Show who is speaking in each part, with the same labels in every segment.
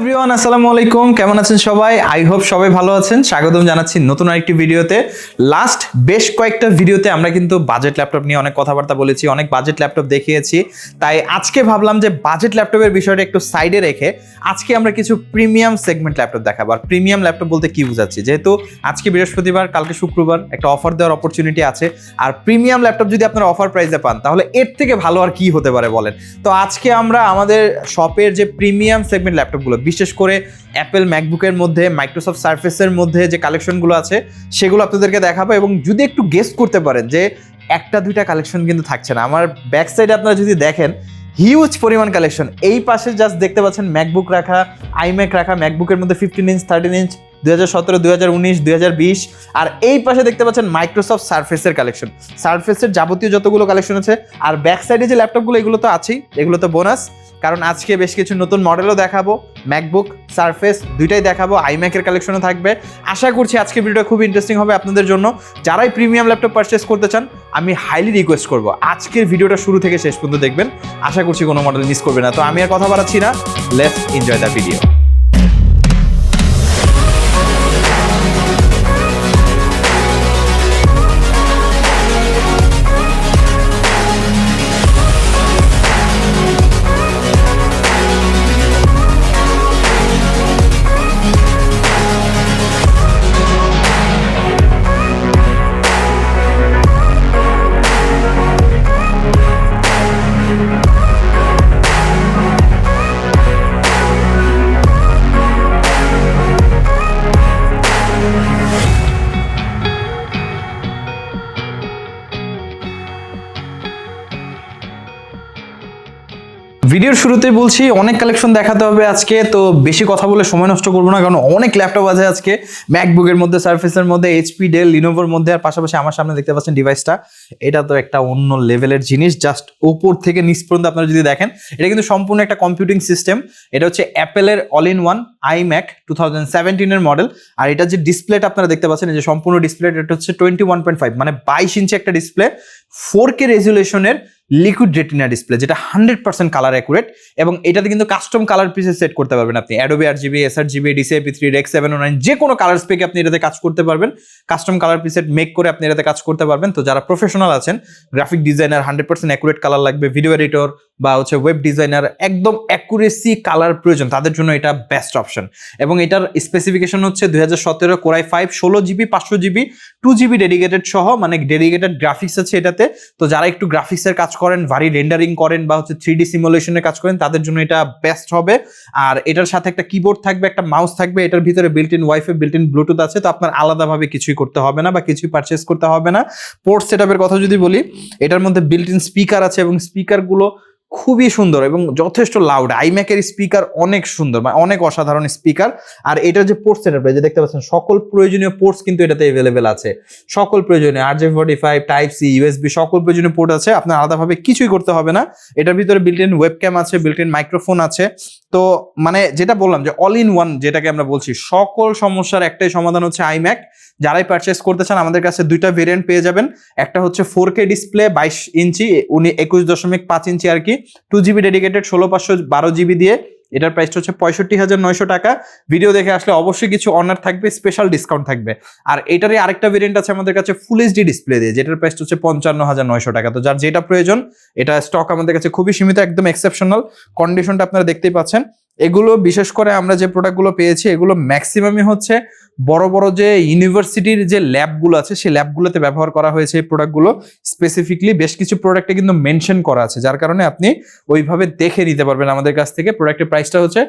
Speaker 1: Everyone, আসসালামু আলাইকুম। কেমন আছেন সবাই? আই হোপ সবাই ভালো আছেন। স্বাগতম জানাচ্ছি নতুন আরেকটি ভিডিওতে। লাস্ট বেশ কয়েকটা ভিডিওতে আমরা কিন্তু বাজেট ল্যাপটপ নিয়ে অনেক কথাবার্তা বলেছি, অনেক বাজেট ল্যাপটপ দেখিয়েছি। তাই আজকে ভাবলাম যে বাজেট ল্যাপটপের বিষয়টা একটু সাইডে রেখে আজকে আমরা কিছু প্রিমিয়াম সেগমেন্ট ল্যাপটপ দেখাবো। আর প্রিমিয়াম ল্যাপটপ বলতে কি বোঝাচ্ছি, যেহেতু আজকে বৃহস্পতিবার, কালকে শুক্রবার, একটা অফার দেওয়ার অপরচুনিটি আছে। আর প্রিমিয়াম ল্যাপটপ যদি আপনারা অফার প্রাইসে পান তাহলে এর থেকে ভালো আর কি হতে পারে বলেন। তো আজকে আমরা আমাদের শপের যে প্রিমিয়াম সেগমেন্ট ল্যাপটপগুলো, বিশেষ করে অ্যাপেল ম্যাকবুকের মধ্যে, মাইক্রোসফট সার্ফেসের মধ্যে যে কালেকশনগুলো আছে সেগুলো আপনাদেরকে দেখাবো। এবং যদি একটু গেস করতে পারেন যে একটা দুইটা কালেকশন কিন্তু থাকছে না। আমার ব্যাক সাইডে আপনারা যদি দেখেন হিউজ পরিমাণ কালেকশন। এই পাশে জাস্ট দেখতে পাচ্ছেন ম্যাকবুক রাখা, আইম্যাক রাখা, ম্যাকবুকের মধ্যে 15 ইঞ্চ, 13 ইঞ্চ, 2017, 2019, 2020। আর এই পাশে দেখতে পাচ্ছেন মাইক্রোসফট সার্ফেসের কালেকশন, সার্ফেসের যাবতীয় যতগুলো কালেকশন আছে। আর ব্যাক সাইডে যে ল্যাপটপগুলো, এগুলো তো আছেই, এগুলো তো বোনাস, কারণ আজকে বেশ কিছু নতুন মডেলও দেখাবো। ম্যাকবুক, সারফেস দুইটাই দেখাবো, আইম্যাকের কালেকশনও থাকবে। আশা করছি আজকে ভিডিওটা খুব ইন্টারেস্টিং হবে আপনাদের জন্য। যারাই প্রিমিয়াম ল্যাপটপ পারচেস করতে চান, আমি হাইলি রিকোয়েস্ট করবো আজকের ভিডিওটা শুরু থেকে শেষ পর্যন্ত দেখবেন। আশা করছি কোনো মডেল মিস করবে না। তো আমি আর কথা বাড়াচ্ছি না, লেটস এনজয় দ্য ভিডিও। ভিডিওর শুরুতেই বলছি অনেক কালেকশন দেখাতে হবে আজকে, তো বেশি কথা বলে সময় নষ্ট করবো না, কারণ অনেক ল্যাপটপ আছে আজকে। ম্যাকবুকের মধ্যে, সার্ফেসের মধ্যে, এইচপি, ডেল, লিনোভোর মধ্যে। আর পাশাপাশি আমার সামনে দেখতে পাচ্ছেন ডিভাইসটা, এটা তো একটা অন্য লেভেলের জিনিস। জাস্ট উপর থেকে নিচ পর্যন্ত আপনারা যদি দেখেন, এটা কিন্তু সম্পূর্ণ একটা কম্পিউটিং সিস্টেম। এটা হচ্ছে অ্যাপেলের all in one iMac 2017 model. আর এটা যে ডিসপ্লেটা আপনারা দেখতে পাচ্ছেন, এই যে সম্পূর্ণ ডিসপ্লেটা, এটা হচ্ছে 21.5 মানে 22 ইঞ্চি একটা ডিসপ্লে, 4K রেজুলেশনের লিকুইড রেটিনা ডিসপ্লে, যেটা 100% কালার অ্যাকুরেট। এবং এটাতে কিন্তু কাস্টম কালার পিসে সেট করতে পারবেন আপনি। Adobe RGB, sRGB, DCI-P3, Rec 709 যে কোনো কালার স্পেকে আপনি এটাতে কাজ করতে পারবেন। কাস্টম কালার পিসেট মেক করে আপনি এটাতে কাজ করতে পারবেন। তো যারা প্রফেশনাল আছেন, গ্রাফিক ডিজাইনার, 100% অ্যাকুরেট কালার লাগবে, ভিডিও এডিটর বা হচ্ছে ওয়েব ডিজাইনার, একদম অ্যাকুরেসি কালার প্রয়োজন, তাদের জন্য এটা বেস্ট অপশন। এবং এটার স্পেসিফিকেশন হচ্ছে 2017 Core i5, 16GB, 500GB, 2GB dedicated সহ, মানে ডেডিকেটেড গ্রাফিক্স আছে এটাতে। তো যারা একটু গ্রাফিক্সের কাজ করেন, ভারী রেন্ডারিং করেন বা হচ্ছে 3D সিমুলেশনের কাজ করেন, তাদের জন্য এটা বেস্ট হবে। আর এটার সাথে একটা কিবোর্ড থাকবে, একটা মাউস থাকবে, এটার ভিতরে built in wifi, built in Bluetooth আছে। তো আপনার আলাদাভাবে কিছুই করতে হবে না বা কিছুই পারচেস করতে হবে না। পোর্ট সেটআপের কথা যদি বলি, এটার মধ্যে বিল্ট ইন স্পিকার আছে এবং স্পিকারগুলো খুবই সুন্দর এবং যথেষ্ট লাউড। আইম্যাকের স্পিকার অনেক সুন্দর, মানে অনেক অসাধারণ স্পিকার। আর এটার যে পোর্ট সেটআপ, যে দেখতে পাচ্ছেন, সকল প্রয়োজনীয় পোর্টস কিন্তু এটাতে अवेलेबल আছে। সকল প্রয়োজনীয় RJ45, Type-C, USB, সকল প্রয়োজনীয় পোর্ট আছে। আপনার আলাদাভাবে কিছুই করতে হবে না। এটার ভিতরে বিল্ট ইন ওয়েবক্যাম আছে, বিল্ট ইন মাইক্রোফোন আছে। তো মানে যেটা বললাম যে অল ইন ওয়ান, যেটাকে আমরা বলছি, সকল সমস্যার একটাই সমাধান হচ্ছে আইম্যাক। যারাই পারচেস করতে চান, আমাদের কাছে দুইটা ভেরিয়েন্ট পেয়ে যাবেন। একটা হচ্ছে 4K ডিসপ্লে 22 ইঞ্চি, 21.5 ইঞ্চি আর কি, 2GB ডেডিকেটেড, 16/512GB দিয়ে। এটার প্রাইসটা হচ্ছে 65,900 টাকা। ভিডিও দেখে আসলে অবশ্যই কিছু অনার থাকবে, স্পেশাল ডিসকাউন্ট থাকবে। আর এটারই আরেকটা ভেরিয়েন্ট আছে আমাদের কাছে ফুল এইচডি ডিসপ্লে দিয়ে, যেটার প্রাইসটা হচ্ছে 55,900 টাকা। তো যার যেটা প্রয়োজন, এটা স্টক আমাদের কাছে খুবই সীমিত, একদম এক্সেপশনাল কন্ডিশনটা আপনারা দেখতেই পাচ্ছেন। এগুলো বিশেষ করে আমরা যে প্রোডাক্টগুলো পেয়েছি, এগুলো ম্যাক্সিমামই হচ্ছে বড় বড় যে ইউনিভার্সিটির যে ল্যাবগুলো আছে, সেই ল্যাবগুলোতে ব্যবহার করা হয়েছে এই প্রোডাক্টগুলো। স্পেসিফিকলি বেশ কিছু প্রোডাক্টে কিন্তু মেনশন করা আছে, যার কারণে আপনি ওইভাবে দেখে নিতে পারবেন আমাদের কাছ থেকে। প্রোডাক্টের প্রাইসটা হচ্ছে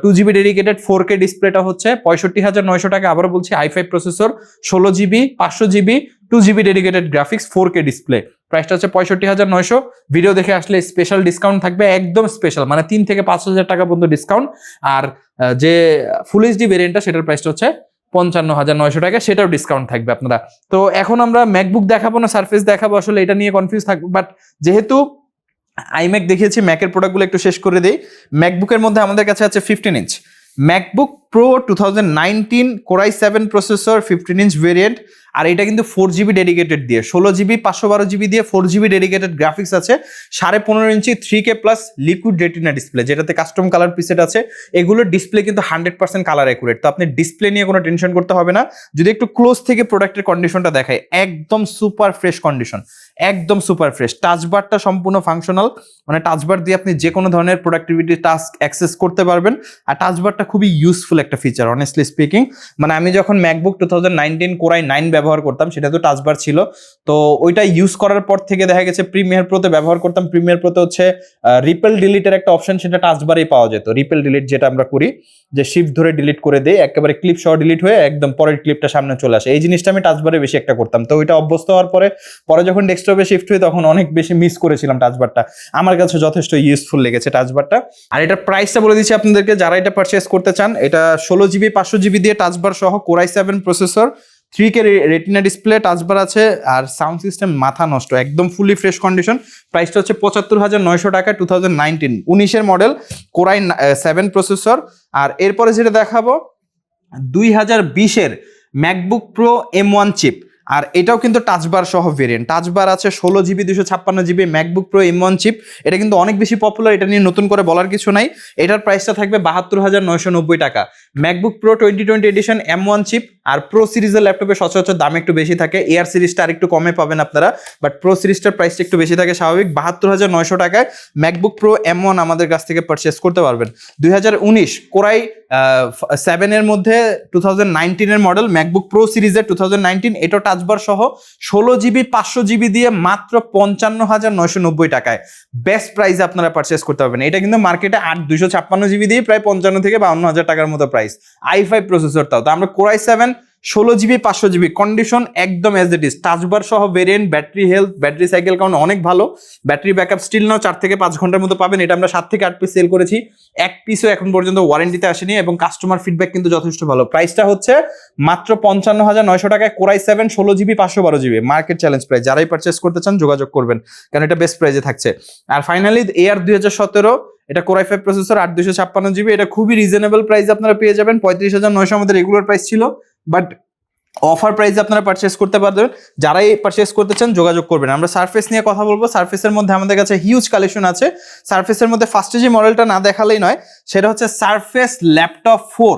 Speaker 1: 2GB ডেডিকেটেড 4K ডিসপ্লেটা হচ্ছে 65,900 টাকা। আবারও বলছি, i5 processor, 16GB, 500GB, 2GB dedicated graphics, 4K display. প্রাইসটা হচ্ছে 65,900। ভিডিও দেখে আসলে স্পেশাল ডিসকাউন্ট থাকবে, একদম স্পেশাল, মানে 3 থেকে 5,000 টাকা পর্যন্ত ডিসকাউন্ট। আর যে ফুল এইচডি ভেরিয়েন্টটা, সেটার প্রাইসটা হচ্ছে 55,900 টাকা, সেটাও ডিসকাউন্ট থাকবে আপনারা। তো এখন আমরা ম্যাকবুক দেখাবো না সারফেস দেখাবো, আসলে এটা নিয়ে কনফিউজ থাকবো। বাট যেহেতু আইম্যাক দেখিয়েছি, ম্যাকের প্রোডাক্টগুলো একটু শেষ করে দিই। ম্যাকবুকের মধ্যে আমাদের কাছে আছে 15 inch MacBook Pro 2019 Core i7 processor 15-inch variant, আর এটা কিন্তু 4GB ডেডিকেটেড দিয়ে 16GB 512GB দিয়ে 4GB ডেডিকেটেড গ্রাফিক্স আছে, 15.5 ইঞ্চি 3K plus liquid retina display, যেটাতে কাস্টম কালার প্রিসেট আছে। এগুলোর ডিসপ্লে কিন্তু 100% কালার অ্যাকুরেট, তো আপনি ডিসপ্লে নিয়ে কোনো টেনশন করতে হবে না। যদি একটু ক্লোজ থেকে প্রোডাক্টের কন্ডিশনটা দেখায়, একদম সুপার ফ্রেশ কন্ডিশন, একদম সুপার ফ্রেশ। টাচবারটা সম্পূর্ণ ফাংশনাল, মানে টাচবার দিয়ে আপনি যে কোনো ধরনের প্রোডাক্টিভিটি টাস্ক অ্যাক্সেস করতে পারবেন। আর টাচবারটা খুবই ইউজফুল একটা ফিচার অনেস্টলি স্পিকিং। মানে আমি যখন ম্যাকবুক 2019 Core i9 ব্যবহার করতাম, সেটা তো টাচবার ছিল, তো ওইটা ইউজ করার পর থেকে দেখা গেছে প্রিমিয়ার প্রোতে ব্যবহার করতাম। প্রিমিয়ার প্রোতে হচ্ছে রিপেল ডিলিটের একটা অপশন, সেটা টাচবারেই পাওয়া যেত। রিপেল ডিলিট যেটা আমরা করি, যে শিফট ধরে ডিলিট করে দেই, একেবারে ক্লিপ সহ ডিলিট হয়ে একদম পরের ক্লিপটা সামনে চলে আসে। এই জিনিসটা আমি টাচবারে বেশি একটা করতাম, তো ওইটা অভ্যস্ত হওয়ার পরে যখন ডেস্কটপে শিফট হই তখন অনেক বেশি মিস করেছিলাম টাচবারটা। আমার কাছে যথেষ্ট ইউজফুল লেগেছে টাচবারটা। আর এটার প্রাইসটা বলে দিচ্ছি আপনাদেরকে, যারা এটা পারচেস করতে চান, এটা 16GB 500GB দিয়ে টাচবার সহ Core i7 processor, 3K retina display, টাচবার আছে, আর সাউন্ড সিস্টেম মাথা নষ্ট, একদম ফুলি ফ্রেশ কন্ডিশন। প্রাইসটা হচ্ছে 75,900 টাকা, 2019 মডেল Core i7 প্রসেসর। আর এরপরে যেটা দেখাবো 2020 ম্যাকবুক প্রো M1 চিপ, আর এটাও কিন্তু টাচবার সহ ভেরিয়েন্ট। টাচবার আছে 16GB 256GB MacBook pro M1 chip, এটা কিন্তু অনেক বেশি পপুলার, এটা নিয়ে নতুন করে বলার কিছু নাই। এটার প্রাইসটা থাকবে 72,990 টাকা। MacBook Pro 2020 edition M1 chip, আর প্রো সিরিজের ল্যাপটপে সচরাচর দাম একটু বেশি থাকে, এয়ার সিরিজটা আর একটু কমে পাবেন আপনারা, বাট প্রো সিরিজটার প্রাইসটা একটু বেশি থাকে স্বাভাবিক। 72,900 টাকায় ম্যাকবুক প্রো M1 আমাদের কাছ থেকে পারচেস করতে পারবেন। 2019 Core i7 এর মধ্যে 2019 মডেল ম্যাকবুক প্রো সিরিজের 2019, এটা টাচবার সহ 16GB 500GB দিয়ে মাত্র 55,990 টাকায় বেস্ট প্রাইসে আপনারা পারচেস করতে পারবেন। এটা কিন্তু মার্কেটে 256GB দিয়ে প্রায় 55 থেকে 52,000 টাকার মতো প্রাইস, i5 প্রসেসর তাও। তো আমরা Core i7 16GB 500GB condition একদম এজ ইট ইজ, টাচবার সহ variant, battery health, battery cycle count অনেক ভালো, ব্যাটারি ব্যাকআপ স্টিল নাও 4 থেকে 5 ঘন্টার মতো পাবেন। এটা আমরা 7 থেকে 8 পিস সেল করেছি, এক পিসও এখন পর্যন্ত ওয়ারেন্টিতে আসেনি, এবং কাস্টমার ফিডব্যাক কিন্তু যথেষ্ট ভালো। প্রাইসটা হচ্ছে মাত্র 55,900 টাকায় Core i7 16GB 512GB, market challenge price. যারাই পারচেস করতে চান যোগাযোগ করবেন, কারণ এটা বেস্ট প্রাইসে থাকছে। আর ফাইনালি AR 2017, এটা Core i5 প্রসেসর 8 256GB, এটা খুবই রিজনেবল প্রাইস আপনারা পেয়ে যাবেন। 35,900 আমাদের রেগুলার প্রাইস ছিল, বাট অফার প্রাইসে আপনারা পারচেস করতে পারবেন। যারাই পারচেস করতে চান যোগাযোগ করবেন। আমরা সারফেস নিয়ে কথা বলবো। সারফেসের মধ্যে আমাদের কাছে হিউজ কালেকশন আছে। সারফেসের মধ্যে ফার্স্টে যে মডেলটা না দেখালেই নয়, সেটা হচ্ছে সারফেস ল্যাপটপ 4।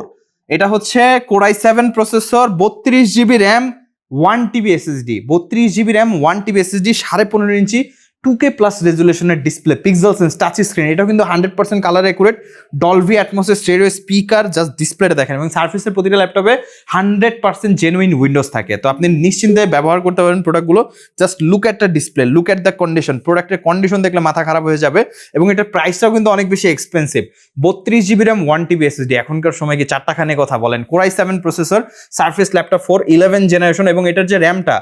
Speaker 1: এটা হচ্ছে Core i7 processor, 32GB RAM, 1TB SSD, 32GB RAM, 1TB SSD, 15.5 inch 2K plus রেজুলেশনের display, pixel sense, touch screen, এটাও কিন্তু 100% কালার অ্যাকুরেট, ডলভি অ্যাটমসের স্টেরিও স্পিকার, জাস্ট ডিসপ্লেটা দেখেন। এবং সারফেসের প্রতিটা ল্যাপটপে 100% জেনুইন উইন্ডোজ থাকে, তো আপনি নিশ্চিন্তে ব্যবহার করতে পারেন প্রোডাক্টগুলো। Just look at the display, look at the condition, প্রোডাক্টের কন্ডিশন দেখলে মাথা খারাপ হয়ে যাবে। এবং এটার প্রাইসটাও কিন্তু অনেক বেশি expensive, 32GB RAM, 1TB SSD, এখনকার সময় কি চারটাখানে কথা বলেন। Core i7 প্রসেসর, সারফেস ল্যাপটপ 4 11 জেনারেশন, এবং এটার যে র্যামটা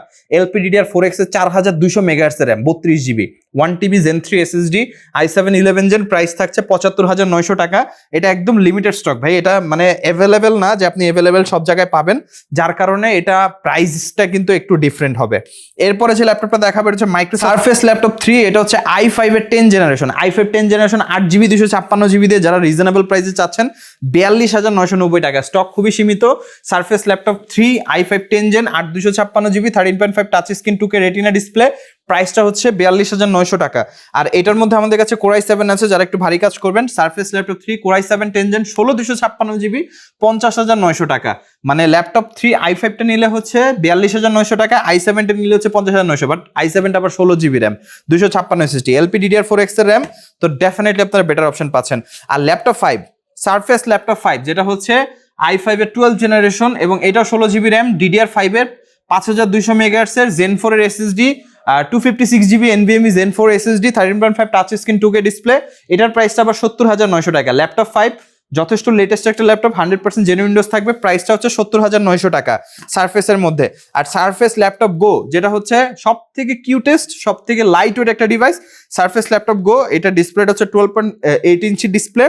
Speaker 1: LPDDR4X এর 4200 megahertz RAM, 32GB, 1TB Zen 3 SSD, i7 11 gen, price থাকছে 75,900 টাকা। এটা একদম লিমিটেড স্টক ভাই, এটা মানে অ্যাভেলেবেল না যে আপনি অ্যাভেলেবেল সব জায়গায় পাবেন, যার কারণে এটা প্রাইসটা কিন্তু একটু ডিফারেন্ট হবে। এরপরে যে ল্যাপটপটা দেখাবে হচ্ছে মাইক্রোসফট সারফেস ল্যাপটপ 3, এটা হচ্ছে i5 এর 10 generation, i5 10 generation 8GB 256GB দিয়ে যারা রিজনেবল প্রাইসে চাচ্ছেন, 42,990 টাকা। স্টক খুবই সীমিত। Surface laptop 3 i5 10 gen 8 256GB 13.5 touch screen 2K retina display, প্রাইসটা হচ্ছে 42,900 টাকা। আর এটার মধ্যে আমাদের কাছে Core i7 আছে, যারা একটু ভারী কাজ করবেন। Surface laptop 3 Core i7 10 gen 16 256GB 50,900 টাকা। মানে ল্যাপটপ 3 i5 টা নিলে হচ্ছে 42,900 টাকা, i7 টা নিলে হচ্ছে 50,900, বাট i7 টা আবার 16GB র্যাম, 256 SSD, LPDDR4X এর র্যাম, তো ডেফিনেটলি আপনারা বেটার অপশন পাচ্ছেন। আর ল্যাপটপ 5, সারফেস ল্যাপটপ 5, যেটা হচ্ছে i5 এর 12 জেনারেশন, এবং এটা 16GB র্যাম, DDR5 এর 5200 মেগাহার্টজ এর Zen 4 এর SSD, 256GB NVMe Zen 4 SSD, 13.5 touch screen 2K display, এটার প্রাইসটা আবার 70,900 টাকা। ল্যাপটপ 5 যথেষ্ট লেটেস্ট একটা ল্যাপটপ, 100% জেনুইন উইন্ডোজ থাকবে, প্রাইসটা হচ্ছে 70,900 টাকা সারফেসের মধ্যে। আর সারফেস ল্যাপটপ গো, যেটা হচ্ছে সব থেকে কিউটেস্ট, সব থেকে লাইট ওয়েট একটা ডিভাইস, সারফেস ল্যাপটপ গো, এটা ডিসপ্লেটা হচ্ছে 12.8 ইঞ্চি ডিসপ্লে।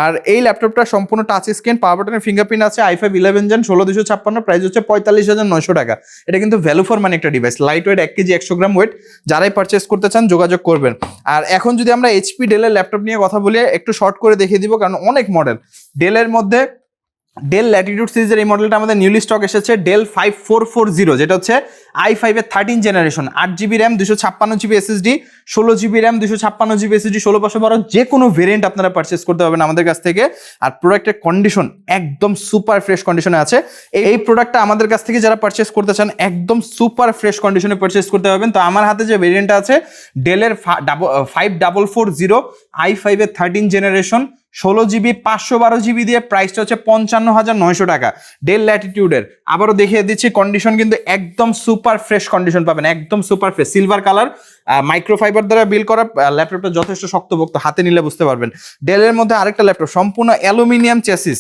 Speaker 1: আর এই ল্যাপটপটা সম্পূর্ণ টাচ স্ক্রিন, পাওয়ার বাটনের ফিঙ্গারপ্রিন্ট আছে, i5 11 জেন 16 256, প্রাইস হচ্ছে 45,900 টাকা। এটা কিন্তু ভ্যালু ফর মানি একটা ডিভাইস, লাইট ওয়েট, 1 কেজি 100 গ্রাম ওয়েট। যারাই পারচেস করতে চান যোগাযোগ করবেন। আর এখন যদি আমরা HP ডেলের ল্যাপটপ নিয়ে কথা বলি, একটু শর্ট করে দেখিয়ে দিব, কারণ অনেক মডেল। ডেলের মধ্যে ডেল ল্যাটিটিউড সিরিজের এই মডেলটা আমাদের নিউলি স্টক এসেছে, ডেল 5440, যেটা হচ্ছে i5 এর 13 generation, 8GB RAM, 256GB SSD, 16GB RAM, 256GB SSD, 16/512, যে কোনো ভেরিয়েন্ট আপনারা পারচেস করতে পারবেন আমাদের কাছ থেকে। আর প্রোডাক্টের কন্ডিশন একদম সুপার ফ্রেশ কন্ডিশনে আছে। এই প্রোডাক্টটা আমাদের কাছ থেকে যারা পারচেস করতে চান একদম সুপার ফ্রেশ কন্ডিশনে পারচেস করতে পারবেন। তো আমার হাতে যে ভেরিয়েন্টটা আছে ডেলের 5440 i5 এর 13 জেনারেশন, 16GB 512GB দিয়ে প্রাইসটা হচ্ছে 55,900 টাকা ডেল ল্যাটিটিউডের। আবারও দেখিয়ে দিচ্ছি, কন্ডিশন কিন্তু একদম সুপার ফ্রেশ কন্ডিশন পাবেন, একদম super fresh, silver colour, microfibre দ্বারা বিল্ড করা। ল্যাপটপটা যথেষ্ট শক্তপোক্ত, হাতে নিলে বুঝতে পারবেন। ডেলের মধ্যে আরেকটা ল্যাপটপ সম্পূর্ণ অ্যালুমিনিয়াম চেসিস,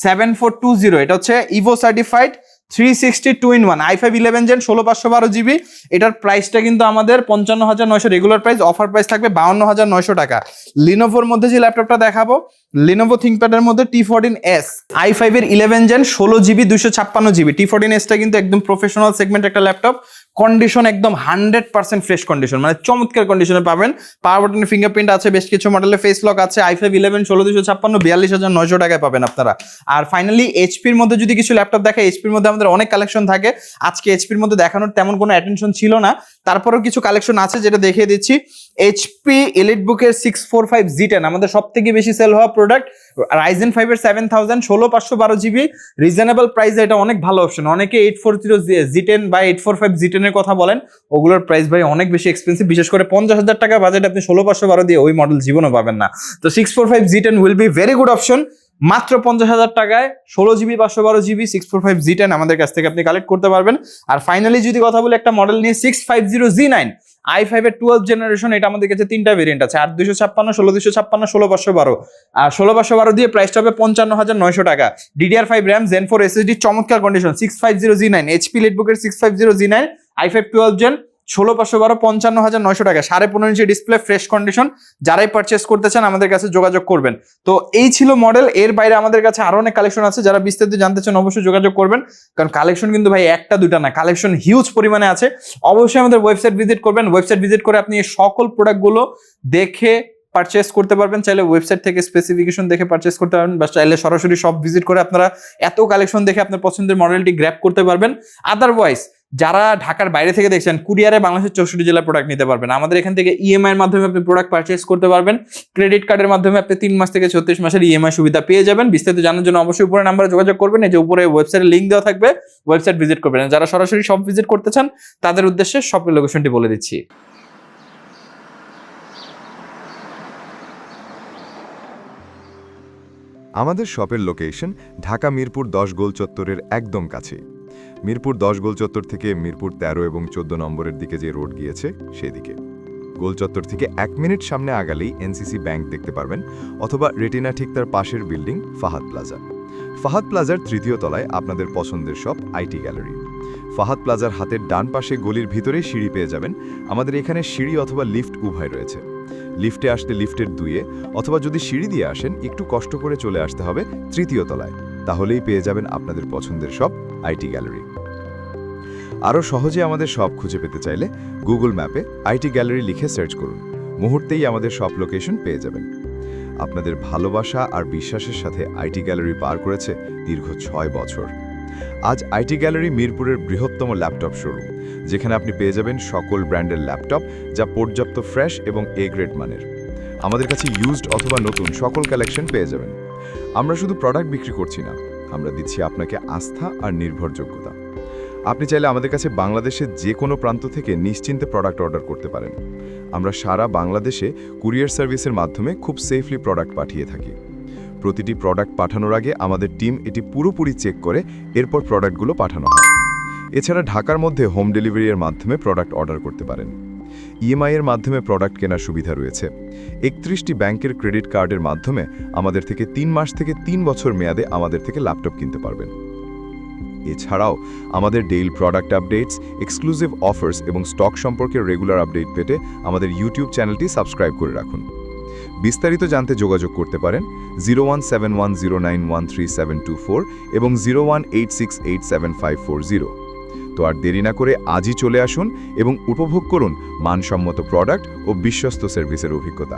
Speaker 1: 7420, এটা হচ্ছে Ivo certified 360 2-in-1 i5 11 gen, 16/512GB। এটার প্রাইসটা কিন্তু আমাদের 55,900 রেগুলার প্রাইস, অফার প্রাইস থাকবে 52,900 টাকা। লিনোভোর মধ্যে যে ল্যাপটপটা দেখাবো, লিনোভো থিংকপ্যাডের মধ্যে T14S i5 এর 11 জেন, 16GB 256GB। T14S টা কিন্তু একদম প্রফেশনাল সেগমেন্ট একটা ল্যাপটপ, কন্ডিশন একদম 100% ফ্রেশ কন্ডিশন, মানে চমৎকার কন্ডিশনে পাবেন। পাওয়ার বাটনের ফিঙ্গারপ্রিন্ট আছে, বেশ কিছু মডেলে ফেস লক আছে। i5 11 16,256 42,900 টাকায় পাবেন আপনারা। আর ফাইনালি এইচপির মধ্যে যদি কিছু ল্যাপটপ দেখে, এইচপির মধ্যে আমাদের অনেক কালেকশন থাকে। আজকে এইচপির মধ্যে দেখানোর তেমন কোনো অ্যাটেনশন ছিল না, তারপরেও কিছু কালেকশন আছে যেটা দেখিয়ে দিচ্ছি। এইচপি এলিটবুকের 645 Z10 আমাদের সব থেকে বেশি সেল হওয়া প্রোডাক্ট। রাইজেন 5 এর 7000, 16/512GB, রিজনেবল প্রাইসে এটা অনেক ভালো অপশন। অনেকে 840 Z10 বা 845 Z10 এর কথা বলেন, ওগুলোর প্রাইস ভাই অনেক বেশি এক্সপেন্সিভ, বিশেষ করে 50,000 টাকা বাজেট আপনি 16/512 দিয়ে ওই মডেল জীবনও পাবেন না। তো 645 Z10 will be very good option. মাত্র 50,000 টাকায় 16GB 512GB 645 Z10 আমাদের কাছ থেকে আপনি কালেক্ট করতে পারবেন। আর ফাইনালি যদি কথা বলি একটা মডেল নিয়ে, 650 Z9 i5 এর 12 জেনারেশন, এটা আমাদের কাছে তিনটা ভেরিয়েন্ট আছে, 8256, 16,256, 16/512। আর 16/512 দিয়ে প্রাইসটা হবে 55,900 টাকা। DDR5 RAM, Zen 4 SSD, চমৎকার কন্ডিশন। 650 Z9 HP লিটবুকের 650 Z9 i5 12 জেন, 16/512, 55,900 টাকা, 15.5 ইঞ্চি ডিসপ্লে, ফ্রেশ কন্ডিশন। যারাই পারচেস করতে চান আমাদের কাছে যোগাযোগ করবেন। তো এই ছিল মডেল। এর বাইরে আমাদের কাছে আরো অনেক কালেকশন আছে, যারা বিস্তারিত জানতে চান অবশ্যই যোগাযোগ করবেন, কারণ কালেকশন কিন্তু ভাই একটা দুটা না, কালেকশন হিউজ পরিমাণে আছে। অবশ্যই আমাদের ওয়েবসাইট ভিজিট করবেন, ওয়েবসাইট ভিজিট করে আপনি সকল প্রোডাক্টগুলো দেখে পারচেস করতে পারবেন। চাইলে ওয়েবসাইট থেকে স্পেসিফিকেশন দেখে পারচেস করতে পারবেন, বা চাইলে সরাসরি শপ ভিজিট করে আপনারা এত কালেকশন দেখে আপনার পছন্দের মডেলটি গ্র্যাব করতে পারবেন। আদারওয়াইজ যারা ঢাকার বাইরে থেকে দেখছেন, কুরিয়ারে বাংলাদেশের 64 জেলার প্রোডাক্ট নিতে পারবেন। আমাদের এখান থেকে ইএমআই এর মাধ্যমে আপনি প্রোডাক্ট পারচেস করতে পারবেন। ক্রেডিট কার্ডের মাধ্যমে আপনি 3 মাস থেকে 36 মাসের ইএমআই সুবিধা পেয়ে যাবেন। বিস্তারিত জানার জন্য অবশ্যই উপরে নাম্বারে যোগাযোগ করবেন। এই যে উপরে ওয়েবসাইটের লিংক দেওয়া থাকবে, ওয়েবসাইট ভিজিট করবেন। যারা সরাসরি শপ ভিজিট করতে চান তাদের উদ্দেশ্যে শপের লোকেশনটি বলে দিচ্ছি।
Speaker 2: আমাদের শপের লোকেশন ঢাকা মিরপুর 10 গোল চত্বরের একদম কাছে। মিরপুর 10 গোল চত্বর থেকে মিরপুর 13 এবং 14 নম্বরের দিকে যে রোড গিয়েছে সেদিকে। গোল চত্বর থেকে 1 মিনিট সামনে আগালেই এনসিসি ব্যাংক দেখতে পারবেন, অথবা রেটিনা ঠিক তার পাশের বিল্ডিং ফাহাদ প্লাজা। ফাহাদ প্লাজার 3য় তলায় আপনাদের পছন্দের শপ আইটি গ্যালারি। ফাহাদ প্লাজার হাতের ডান পাশে গলির ভিতরেই সিঁড়ি পেয়ে যাবেন। আমাদের এখানে সিঁড়ি অথবা লিফট উভয় রয়েছে। লিফটে আসতে লিফটের 2-এ, অথবা যদি সিঁড়ি দিয়ে আসেন একটু কষ্ট করে চলে আসতে হবে 3য় তলায়, তাহলেই পেয়ে যাবেন আপনাদের পছন্দের শপ আইটি গ্যালারি। আরও সহজে আমাদের শপ খুঁজে পেতে চাইলে গুগল ম্যাপে আইটি গ্যালারি লিখে সার্চ করুন, মুহূর্তেই আমাদের শপ লোকেশন পেয়ে যাবেন। আপনাদের ভালোবাসা আর বিশ্বাসের সাথে আইটি গ্যালারি পার করেছে দীর্ঘ 6 বছর। আজ আইটি গ্যালারি মিরপুরের বৃহত্তম ল্যাপটপ শোরুম, যেখানে আপনি পেয়ে যাবেন সকল ব্র্যান্ডের ল্যাপটপ, যা পর্যাপ্ত ফ্রেশ এবং এ গ্রেড মানের। আমাদের কাছে ইউজড অথবা নতুন সকল কালেকশন পেয়ে যাবেন। আমরা শুধু প্রোডাক্ট বিক্রি করছি না, আমরা দিচ্ছি আপনাকে আস্থা আর নির্ভরযোগ্যতা। আপনি চাইলে আমাদের কাছে বাংলাদেশের যে কোনো প্রান্ত থেকে নিশ্চিন্তে প্রোডাক্ট অর্ডার করতে পারেন। আমরা সারা বাংলাদেশে কুরিয়ার সার্ভিসের মাধ্যমে খুব সেফলি প্রোডাক্ট পাঠিয়ে থাকি। প্রতিটি প্রোডাক্ট পাঠানোর আগে আমাদের টিম এটি পুরোপুরি চেক করে এরপর প্রোডাক্টগুলো পাঠানো হয়। এছাড়া ঢাকার মধ্যে হোম ডেলিভারির মাধ্যমে প্রোডাক্ট অর্ডার করতে পারেন। ইএমআই এর মাধ্যমে প্রোডাক্ট কেনার সুবিধা রয়েছে। 31টি ব্যাংকের ক্রেডিট কার্ডের মাধ্যমে আমাদের থেকে 3 মাস থেকে 3 বছর মেয়াদে আমাদের থেকে ল্যাপটপ কিনতে পারবেন। এছাড়াও আমাদের daily product updates, exclusive offers এবং স্টক সম্পর্কে রেগুলার আপডেট পেতে আমাদের ইউটিউব চ্যানেলটি সাবস্ক্রাইব করে রাখুন। বিস্তারিত জানতে যোগাযোগ করতে পারেন 0171091374 এবং 0186875540। তো আর দেরি না করে আজই চলে আসুন এবং উপভোগ করুন মানসম্মত প্রোডাক্ট ও বিশ্বস্ত সার্ভিসের অভিজ্ঞতা।